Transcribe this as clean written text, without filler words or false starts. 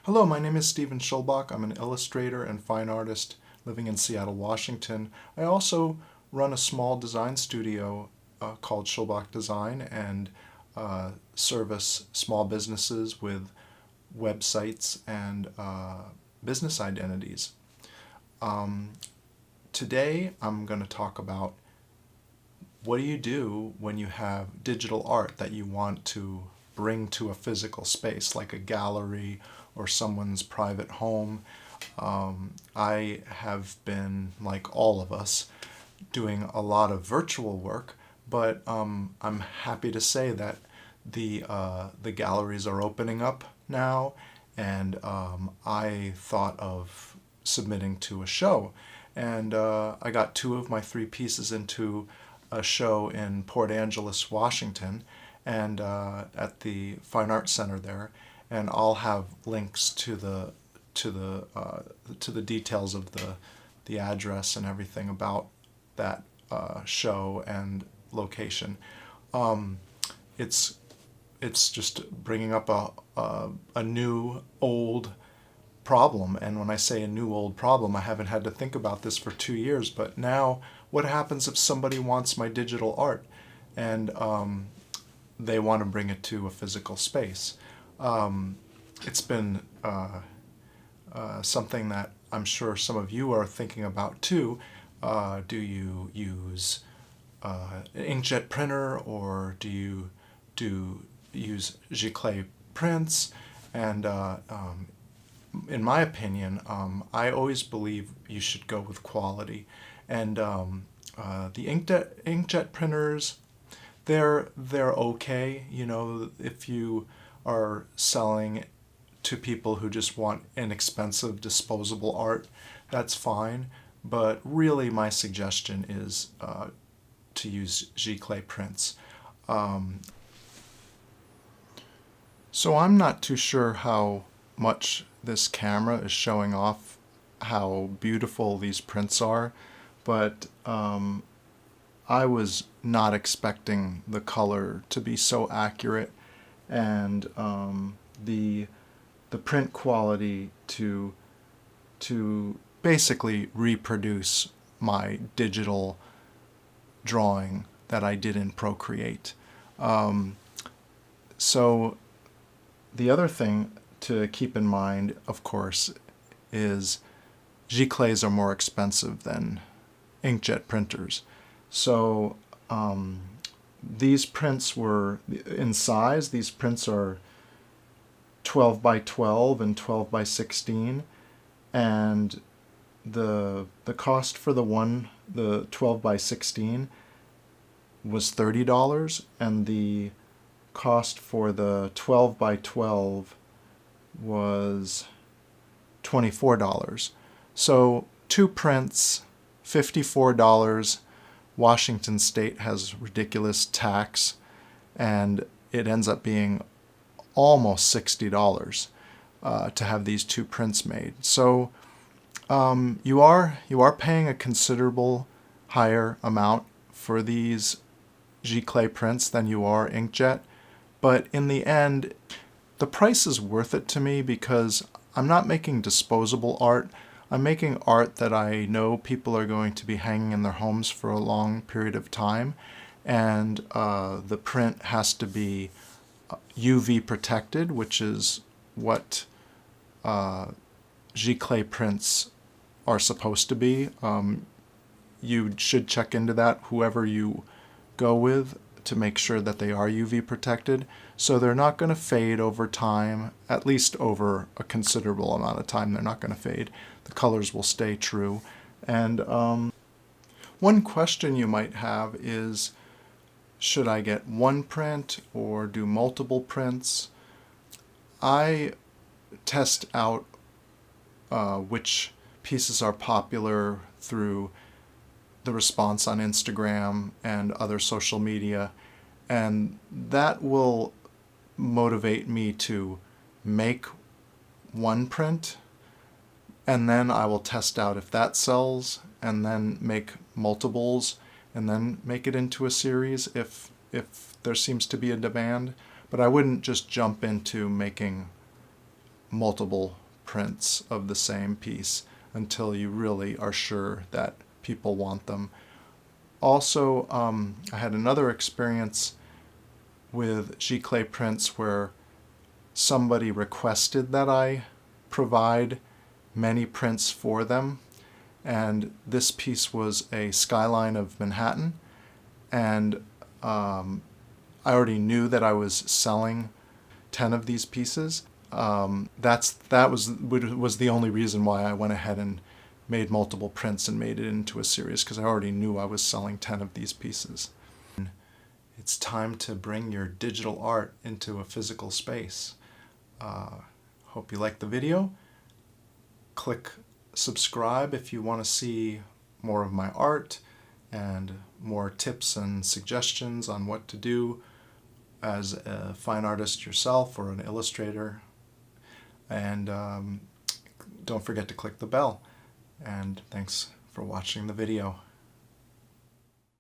Hello, my name is Stephen Schulbach. I'm an illustrator and fine artist living in Seattle, Washington. I also run a small design studio called Schulbach Design and service small businesses with websites and business identities. Today I'm going to talk about what do you do when you have digital art that you want to bring to a physical space like a gallery or someone's private home. I have been, like all of us, doing a lot of virtual work, but I'm happy to say that the galleries are opening up now, and I thought of submitting to a show, and I got two of my three pieces into a show in Port Angeles, Washington, and at the Fine Arts Center there, and I'll have links to the details of the address and everything about that show and location. It's it's just bringing up a new old problem, and when I say a new old problem, I haven't had to think about this for 2 years. But now, what happens if somebody wants my digital art, and they want to bring it to a physical space? It's been something that I'm sure some of you are thinking about too. Do you use an inkjet printer, or do you use Giclée Prints? And in my opinion, I always believe you should go with quality. And the inkjet printers, they're okay. You know, if you are selling to people who just want inexpensive disposable art, that's fine. But really, my suggestion is to use Giclée Prints. So I'm not too sure how much this camera is showing off how beautiful these prints are, but I was not expecting the color to be so accurate, and the print quality to basically reproduce my digital drawing that I did in Procreate. So the other thing to keep in mind, of course, is Giclées are more expensive than inkjet printers. So these prints were, in size, these prints are 12 by 12 and 12 by 16, and the cost for the 12 by 16 was $30, and the cost for the 12 by 12 was $24. So two prints, $54. Washington State has ridiculous tax, and it ends up being almost $60 to have these two prints made. So you are paying a considerable higher amount for these Giclée prints than you are inkjet, but in the end, the price is worth it to me because I'm not making disposable art. I'm making art that I know people are going to be hanging in their homes for a long period of time, and the print has to be UV protected, which is what Giclée prints are supposed to be. You should check into that, whoever you go with, to make sure that they are UV protected. So they're not going to fade over time, at least over a considerable amount of time. They're not going to fade. The colors will stay true. And one question you might have is, should I get one print or do multiple prints? I test out which pieces are popular through the response on Instagram and other social media, and that will motivate me to make one print, and then I will test out if that sells, and then make multiples, and then make it into a series if there seems to be a demand. But I wouldn't just jump into making multiple prints of the same piece until you really are sure that people want them. Also, I had another experience with Giclée Prints where somebody requested that I provide many prints for them, and this piece was a skyline of Manhattan, and I already knew that I was selling 10 of these pieces. That was the only reason why I went ahead and made multiple prints and made it into a series, because I already knew I was selling 10 of these pieces. It's time to bring your digital art into a physical space. Hope you liked the video. Click subscribe if you want to see more of my art and more tips and suggestions on what to do as a fine artist yourself or an illustrator. And don't forget to click the bell. And thanks for watching the video.